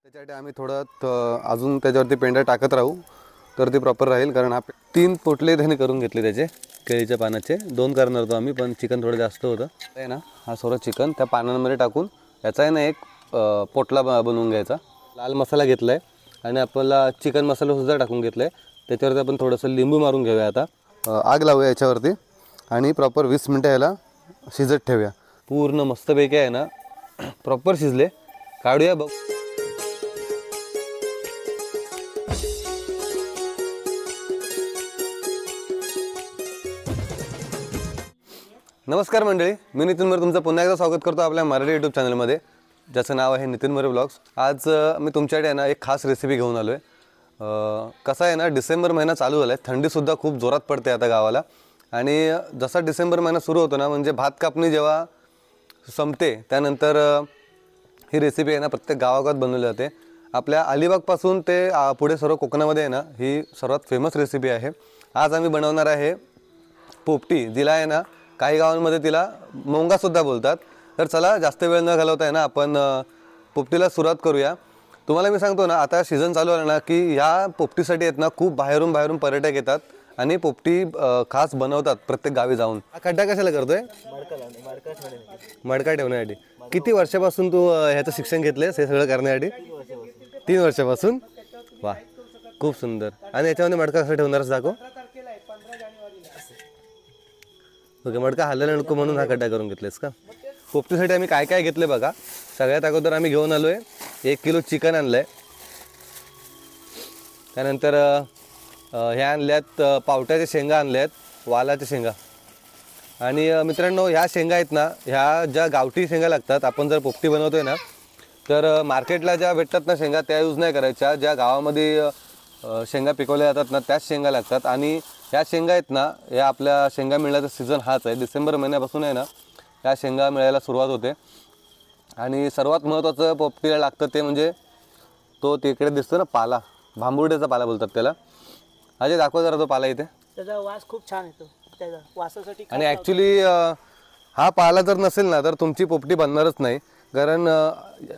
त्याच्यासाठी आम्ही थोडं अजून त्याच्यावरती पेंडा टाकत राहू तर ते प्रॉपर राहील. कारण आपण 3 पोटले त्याने करून घेतले त्याचे केळीच्या पानाचे. 2 करणार होतो आम्ही, पण चिकन थोडं जास्त होतं आहे ना. हा सर्व चिकन त्या पानांमध्ये टाकून याचा आहे ना एक पोटला बनवून घ्यायचा. लाल मसाला घेतला आहे आणि आपल्याला चिकन मसालासुद्धा टाकून घेतला आहे. त्याच्यावरती आपण थोडंसं लिंबू मारून घेऊया. आता आग लावूया याच्यावरती आणि प्रॉपर 20 मिनटं याला शिजत ठेवूया. पूर्ण मस्तपैकी आहे ना प्रॉपर शिजले. काढूया बघ. नमस्कार मंडळी, मी नितीन मोरे तुमचं पुन्हा एकदा स्वागत करतो आपल्या मराठी यूट्यूब चॅनलमध्ये, ज्याचं नाव आहे नितीन मोरे ब्लॉग्स. आज मी तुमच्याकडे ना एक खास रेसिपी घेऊन आलो आहे. कसं आहे ना, डिसेंबर महिना चालू झाला आहे, थंडीसुद्धा खूप जोरात पडते आता गावाला. आणि जसा डिसेंबर महिना सुरू होतो ना, म्हणजे भात कापणी जेव्हा संपते त्यानंतर ही रेसिपी आहे ना प्रत्येक गावागावात बनवली जाते. आपल्या अलिबागपासून ते पुढे सर्व कोकणामध्ये आहे ना ही सर्वात फेमस रेसिपी आहे. आज आम्ही बनवणार आहे पोपटी, जिला आहे ना काही गावांमध्ये तिला मोंगासुद्धा बोलतात. तर चला जास्त वेळ न घालवता आहे ना आपण पोपटीला सुरुवात करूया. तुम्हाला मी सांगतो ना, आता सीझन चालू आला ना की ह्या पोपटीसाठी आहेत ना खूप बाहेरून पर्यटक येतात आणि पोपटी खास बनवतात प्रत्येक गावी जाऊन. हा खड्डा कशाला करतोय? मडका ठेवण्यासाठी. किती वर्षापासून तू ह्याचं शिक्षण घेतलंयस हे सगळं करण्यासाठी? 3 वर्षापासून. वा, खूप सुंदर. आणि याच्यामध्ये मडका कसं ठेवणारच दाखव. ओके, मडका हल्ला नको म्हणून हा खड्डा करून घेतलेस का? पोपटीसाठी आम्ही काय काय घेतले बघा. सगळ्यात अगोदर आम्ही घेऊन आलो आहे 1 किलो चिकन आणलं आहे. त्यानंतर ह्या आणल्यात पावट्याच्या शेंगा आणल्या आहेत, वालाच्या शेंगा. आणि मित्रांनो, ह्या शेंगा आहेत ना, ह्या ज्या गावठी शेंगा लागतात, आपण जर पोपटी बनवतोय ना तर मार्केटला ज्या भेटतात ना शेंगा त्या यूज नाही करायच्या. ज्या गावामध्ये शेंगा पिकवल्या जातात ना त्याच शेंगा लागतात. आणि ह्या शेंगा आहेत ना, या आपल्या शेंगा मिळण्याचा सीझन हाच आहे. डिसेंबर महिन्यापासून आहे ना ह्या शेंगा मिळायला सुरुवात होते. आणि सर्वात महत्त्वाचं पोपटीला लागतं ते म्हणजे तो तिकडे दिसतो ना पाला, भांबुर्ड्याचा पाला बोलतात त्याला. अजय दाखव जरा तो पाला इथे. त्याचा वास खूप छान येतो त्याचा वासासाठी. आणि ॲक्च्युली हा पाला जर नसेल ना तर तुमची पोपटी बनणारच नाही. कारण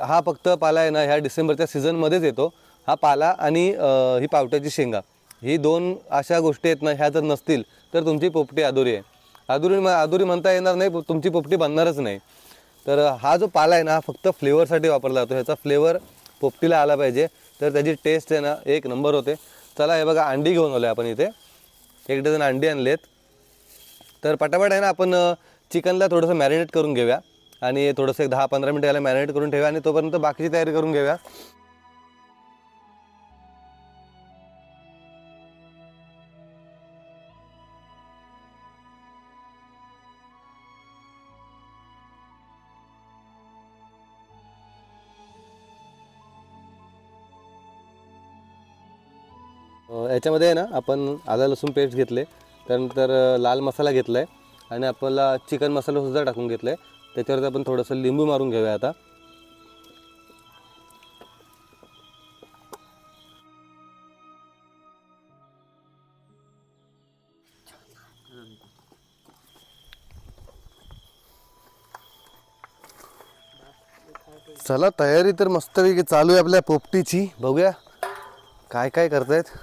हा फक्त पाला आहे ना ह्या डिसेंबरच्या सीझनमध्येच येतो. हा पाला आणि ही पावट्याची शेंगा, ही 2 अशा गोष्टी आहेत ना, ह्या जर नसतील तर तुमची पोपटी अधुरी आहे. अधुरी म्हणता येणार नाही, तुमची पोपटी बनणारच नाही. तर हा जो पाला आहे ना हा फक्त फ्लेवरसाठी वापरला जातो. ह्याचा फ्लेवर पोपटीला आला पाहिजे तर त्याची टेस्ट आहे ना 1 नंबर होते. चला हे बघा, अंडी घेऊन आलो आहे आपण इथे. 1 डझन अंडी आणलेत. तर पटापट आहे ना आपण चिकनला थोडंसं मॅरिनेट करून घेऊया आणि थोडंसं एक 10-15 मिनटं याला मॅरिनेट करून ठेवूया आणि तोपर्यंत बाकीची तयारी करून घेऊया. याच्यामध्ये आहे ना आपण आलं लसूण पेस्ट घेतले, त्यानंतर लाल मसाला घेतला आहे आणि आपल्याला चिकन मसालासुद्धा टाकून घेतला आहे. त्याच्यावरती आपण थोडंसं लिंबू मारून घेऊया. आता चला, तयारी तर मस्तपैकी चालू आहे आपल्या पोपटीची. बघूया काय काय करतायत.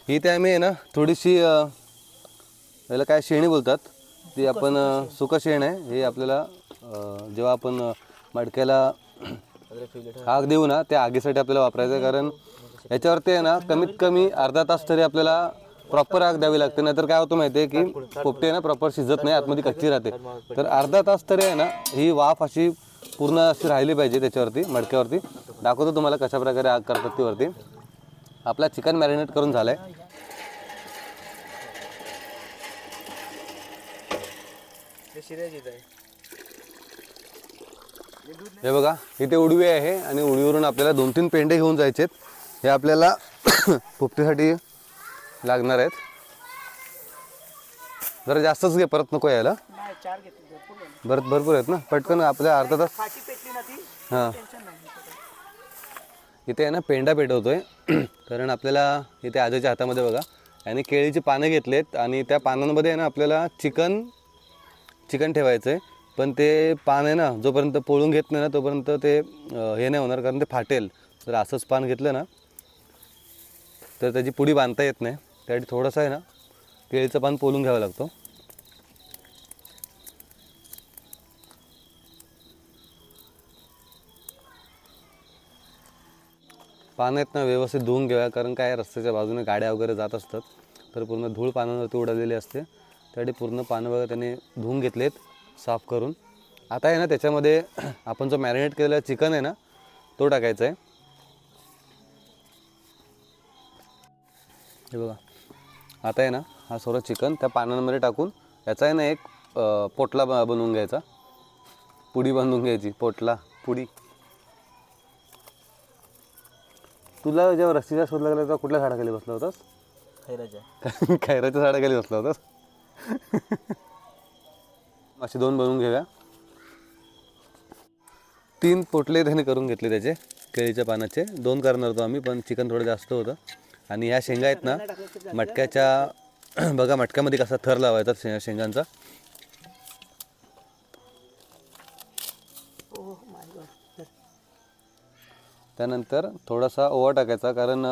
इथे आम्ही आहे ना थोडीशी याला काय शेणी बोलतात ती आपण सुका शेण आहे. हे आपल्याला जेव्हा आपण मडक्याला आग देऊ ना त्या आगीसाठी आपल्याला वापरायचं आहे. कारण याच्यावरती आहे ना कमीत कमी अर्धा तास तरी आपल्याला प्रॉपर आग द्यावी लागते. नाहीतर काय होतं माहिती आहे की पोपटी आहे ना प्रॉपर शिजत नाही, आतमध्ये कच्ची राहते. तर अर्धा तास तरी आहे ना ही वाफ अशी पूर्ण अशी राहिली पाहिजे त्याच्यावरती, मडक्यावरती. दाखवतो तुम्हाला कशा प्रकारे आग करतात ती वरती. आपला चिकन मॅरिनेट करून झालाय. हे बघा, इथे उडवी आहे आणि उडवीवरून आपल्याला 2-3 पेंडे घेऊन जायचे आहेत. हे आपल्याला पोपटीसाठी लागणार आहेत. जरा जास्तच घे, परत नको यायला. नाही, 4 घेतले भरपूर आहेत ना. पटकन आपल्या अर्धा तास. फाटी पेटली ना ती. हां, इथे आहे ना पेंडा पेटवतोय. कारण आपल्याला इथे आजच्या हातामध्ये बघा आणि केळीची पानं घेतलेत आणि त्या पानांमध्ये आहे ना आपल्याला चिकन ठेवायचं आहे. पण ते पान आहे ना जोपर्यंत पोळून घेत नाही ना तोपर्यंत ते हे नाही होणार, कारण ते फाटेल. जर असंच पान घेतलं ना तर त्याची पुडी बांधता येत नाही, त्यासाठी थोडंसं आहे ना केळीचं पान पोलून घ्यावं लागतं. पानं आहेत ना व्यवस्थित धुवून घ्याव्या, कारण काय रस्त्याच्या बाजूने गाड्या वगैरे जात असतात तर पूर्ण धूळ पानांवरती उडालेली असते. त्यासाठी पूर्ण पानं वगैरे त्याने धुवून घेतलेत साफ करून. आता आहे ना त्याच्यामध्ये आपण जो मॅरिनेट केलेला चिकन आहे ना तो टाकायचा आहे. हे बघा, आता आहे ना हा सर्व चिकन त्या पानांमध्ये टाकून याचा आहे ना एक पोटला बनवून घ्यायचा, पुडी बांधून घ्यायची, पोटला पुडी. तुला जेव्हा रस्सीचा शोध लागला तेव्हा कुठल्या झाडाखाली बसला होतास? खैराच्या. खैराच्या झाडाखाली बसला होतास. असे 2 बनवून घेऊया. 3 पोटले त्याने करून घेतले त्याचे केळीच्या पानाचे. 2 करणार होतो आम्ही, पण चिकन थोडं जास्त होतं. आणि ह्या शेंगा आहेत ना मटक्याच्या बघा, मटक्यामध्ये कसा थर लावायचा शेंगांचा. Oh my God. त्यानंतर थोडासा ओवा टाकायचा, कारण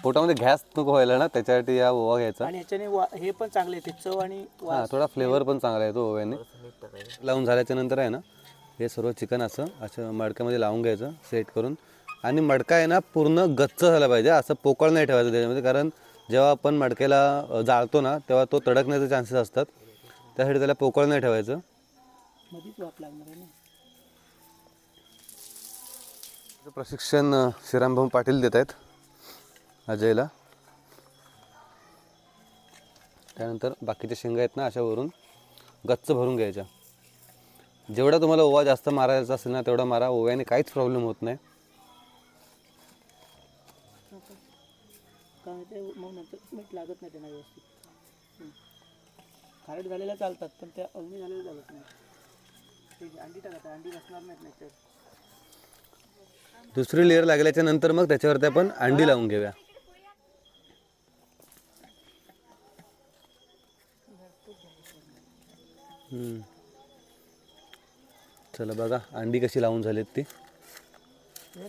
पोटामध्ये गॅस नको व्हायला ना, त्याच्यासाठी या ओवा घ्यायचा. आणि ह्याच्याने हे पण चांगले येते, चव आणि हां, थोडा फ्लेवर पण चांगला येतो ओव्याने. लावून झाल्याच्या नंतर आहे ना हे सर्व चिकन असं मडक्यामध्ये लावून घ्यायचं सेट करून. आणि मडका आहे ना पूर्ण गच्च झाला पाहिजे, असं पोकळ नाही ठेवायचं त्याच्यामध्ये, कारण जेव्हा आपण मडक्याला जाळतो ना तेव्हा तो तडकण्याचे चान्सेस असतात. त्यासाठी त्याला पोकळ नाही ठेवायचं. मध्येच वाफ लागणार आहे ना. प्रशिक्षण श्रीरामभाऊ पाटील देत आहेत अजयला. त्यानंतर बाकीच्या शेंगा आहेत ना अशा वरून गच्च भरून घ्यायच्या. जेवढा तुम्हाला ओवा जास्त मारायचा असेल ना तेवढा मारा, ओव्याने काहीच प्रॉब्लेम होत नाही. कारण ते मग नंतर मीठ लागत नाही त्यांना व्यवस्थित. खारट झालेल्या चालतात पण त्या अग्नी झालेल्या चालत नाही. ते अंडी टाकतात, अंडी बसणार नाहीत नाही. दुसरी लेअर लागल्याच्या नंतर मग त्याच्यावरती आपण अंडी लावून घेऊया. चला बघा अंडी कशी लावून झालीत ती.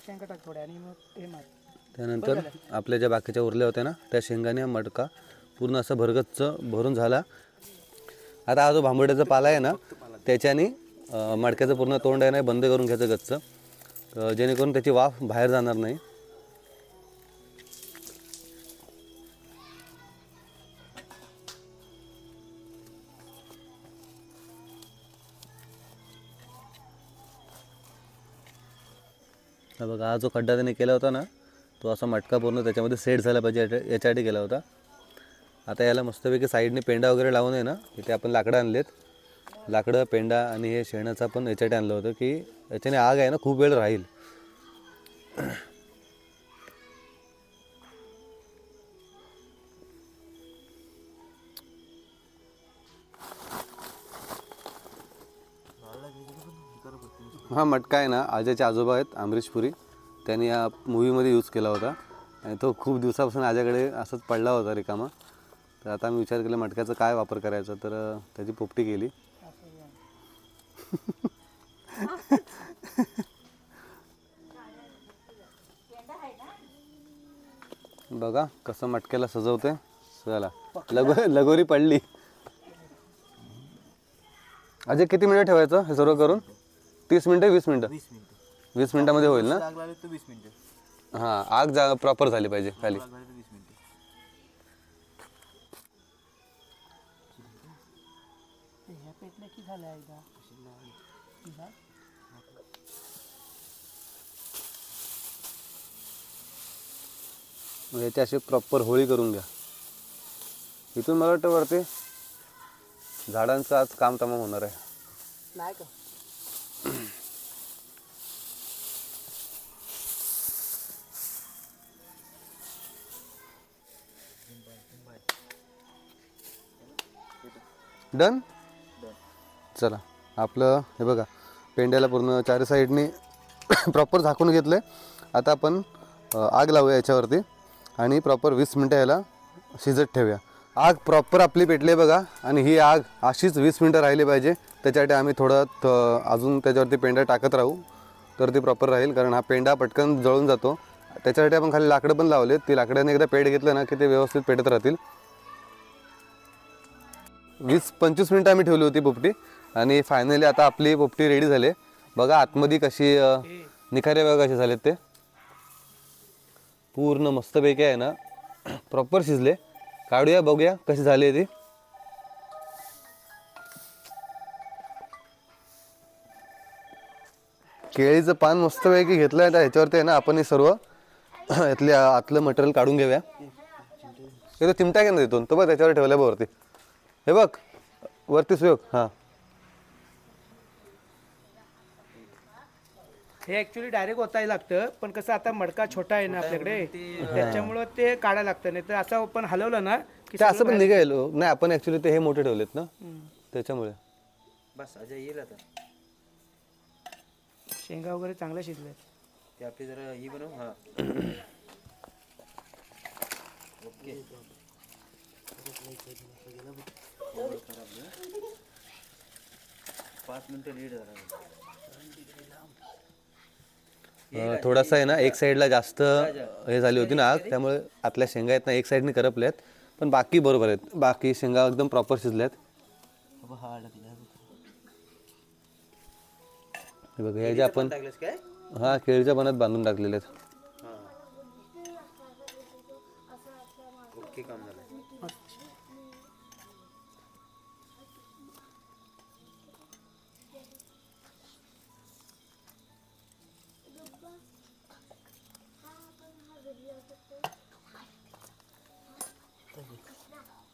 शेंगा टाक थोड्या आणि मग हे मार. त्यानंतर आपल्या ज्या बाकीच्या उरल्या होत्या ना त्या शेंगाने मडका पूर्ण असा भरगच्च भरून झाला. आता हा जो भांबड्याचा पाला आहे ना त्याच्याने मडक्याचं पूर्ण तोंड आहे ना बंद करून घ्यायचं गच्च, जेणेकरून त्याची वाफ बाहेर जाणार नाही. हा बघा, हा जो खड्डा त्याने केला होता ना तो असा मटका पूर्ण त्याच्यामध्ये सेट झाला पाहिजे याच्यासाठी केला होता. आता याला मस्तपैकी साईडने पेंडा वगैरे लावून आहे ना, इथे आपण लाकडं आणलेत. लाकडं, पेंडा आणि हे शेणाचं आपण याच्यासाठी आणलं होतं की याच्याने आग आहे ना खूप वेळ राहील. हा मटका आहे ना अजयचे आजोबा आहेत अमरीश पुरी, त्यांनी या मूवीमध्ये यूज केला होता आणि तो खूप दिवसापासून माझ्याकडे असंच पडला होता रिकामा. तर आता मी विचार केला मटक्याचा काय वापर करायचा, तर त्याची पोपटी केली. बघा कसं मटक्याला सजवते. चला लगोरी पडली. अजय किती मिनिटं ठेवायचं हे सर्व करून? 30 मिनिटं 20 मिनिटं? 20 मिनिटामध्ये होईल ना? हां, आग प्रॉपर झाली पाहिजे खाली. याची अशी प्रॉपर होळी करून घ्या. इथून मला वाटतं वरती झाडांचं आज काम तमाम होणार आहे. नाही का? डन. चला आपलं हे बघा पेंड्याला पूर्ण 4 साईडनी प्रॉपर झाकून घेतलं आहे. आता आपण आग लावूया याच्यावरती आणि प्रॉपर 20 मिनटं याला शिजत ठेवूया. आग प्रॉपर आपली पेटली आहे बघा, आणि ही आग अशीच 20 मिनटं राहिली पाहिजे. त्याच्यासाठी आम्ही थोडं अजून त्याच्यावरती पेंड्या टाकत राहू. तर ती प्रॉपर राहील, कारण हा पेंडा पटकन जळून जातो. त्याच्यासाठी आपण खाली लाकडं पण लावले. ती लाकडाने एकदा पेट घेतलं ना की ते व्यवस्थित पेटत राहतील. 20-25 मिनटं आम्ही ठेवली होती पोपटी आणि फायनली आता आपली पोपटी रेडी झाली. बघा आतमध्ये कशी निखारे बघा कसे झालेत ते. पूर्ण मस्तपैकी आहे ना प्रॉपर शिजले. काढूया बघूया कशी झाली ती. केळीचं पान मस्तपैकी घेतलं आहे. ह्याच्यावरती आहे ना आपण हे सर्व यातले आतलं मटेरियल काढून घेऊया. हे तो चिमटा घे ना तिथून, तो बघ त्याच्यावर ठेवल्या वरती. हे बघ वरती सुयोग. हां हे ऍक्च्युली डायरेक्ट ओतायला लागतं, पण कसं आता मडका छोटा आहे ना आपल्याकडे, त्याच्यामुळं ते काढायला लागतं. नाही तर असं आपण हलवलं ना की ते असं पण निघाल. नाही आपण ऍक्च्युली ते हे मोठे ठेवलेत ना त्याच्यामुळे. बस अजय येईल आता. शेंगा वगैरे चांगल्या शिजल्यात. ते आपली जरा ही बनव. हा ओके. 5 मिनिटं लीड झाला. थोडासा आहे ना एक साईडला जास्त हे झाली होती ना आग, त्यामुळे आतल्या शेंगा आहेत ना एक साईडने करपल्यात. पण बाकी बरोबर आहेत. बाकी शेंगा एकदम प्रॉपर शिजल्यात. हे बघा हे जे आपण टाकलंस काय? हा केळीच्या पानात बांधून टाकलेले आहेत. ओके काम झालं.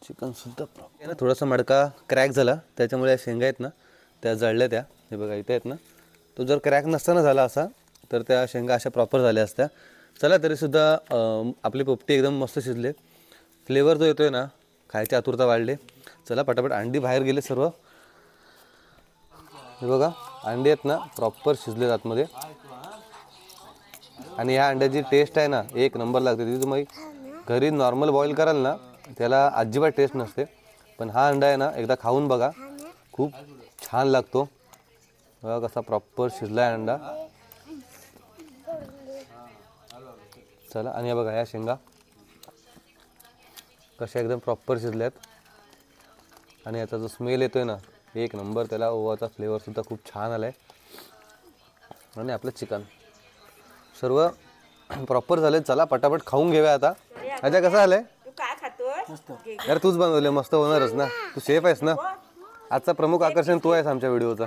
चिकन सुद्धा प्रॉपर थोडासा मडका क्रॅक झाला, त्याच्यामुळे या शेंगा आहेत ना त्या जळल्या त्या. हे बघा इथे आहेत ना, तो जर क्रॅक नसताना झाला असा तर त्या शेंगा अशा प्रॉपर झाल्या असत्या. चला तरीसुद्धा आपली पोपटी एकदम मस्त शिजले. फ्लेवर जो येतोय ना खायची आतुरता वाढली. चला पटापट अंडी बाहेर गेले सर्व. हे बघा अंडी आहेत ना प्रॉपर शिजलेत आतमध्ये. आणि ह्या अंड्याची टेस्ट आहे ना एक नंबर लागते. ती तुम्ही घरी नॉर्मल बॉईल कराल ना त्याला अजिबात टेस्ट नसते. पण हा अंडा आहे ना एकदा खाऊन बघा, खूप छान लागतो. बघा कसा प्रॉपर शिजला आहे अंडा. चला आणि हे बघा ह्या शेंगा कशा एकदम प्रॉपर शिजल्यात. आणि याचा जो स्मेल येतोय ना एक नंबर. त्याला ओवाचा फ्लेवरसुद्धा खूप छान आला आहे. आणि आपलं चिकन सर्व प्रॉपर झाले. चला पटापट खाऊन घेऊया आता. अच्छा कसं आलंय? अरे तूच बनवले, मस्त होणारच ना, तू शेफ आहेस ना. आजचा प्रमुख आकर्षण तू आहेस आमच्या व्हिडिओचा.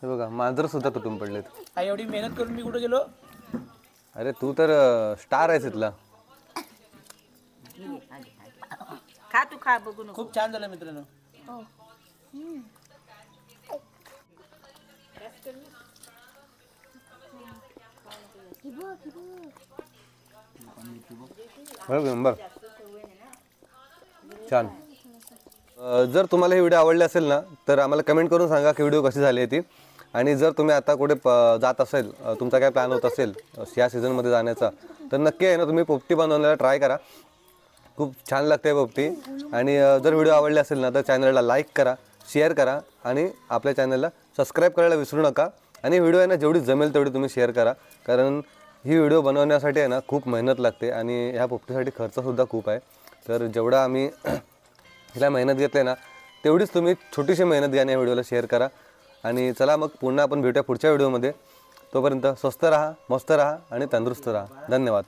हे बघा मांजर सुद्धा तुटून पडलेत. एवढी मेहनत करून मी कुठे गेलो. अरे तू तर स्टार आहेस इथला. खा तू खा बघू नको. खूप छान झालं मित्रांनो. नंबर छान. जर तुम्हाला ही व्हिडिओ आवडली असेल ना तर आम्हाला कमेंट करून सांगा की व्हिडिओ कशी झाली आहे ती. आणि जर तुम्ही आता कुठे जात असेल, तुमचा काय प्लॅन होत असेल या सीझनमध्ये जाण्याचा, तर नक्की आहे ना तुम्ही पोपटी बनवण्याला ट्राय करा. खूप छान लागते पोपटी. आणि जर व्हिडिओ आवडले असेल ना तर चॅनलला लाईक करा, शेअर करा आणि आपल्या चॅनलला सबस्क्राईब करायला विसरू नका. आणि व्हिडिओ आहे ना जेवढी जमेल तेवढी तुम्ही शेअर करा, कारण ही व्हिडिओ बनवण्यासाठी आहे ना खूप मेहनत लागते आणि ह्या पोपटीसाठी खर्चसुद्धा खूप आहे. तर जेवढा आम्ही हिला मेहनत घेतली ना तेवढीच तुम्ही छोटीशी मेहनत घ्या आणि या व्हिडिओला शेअर करा. आणि चला मग पुन्हा आपण भेटूया पुढच्या व्हिडिओमध्ये. तोपर्यंत स्वस्त राहा, मस्त राहा आणि तंदुरुस्त राहा. धन्यवाद.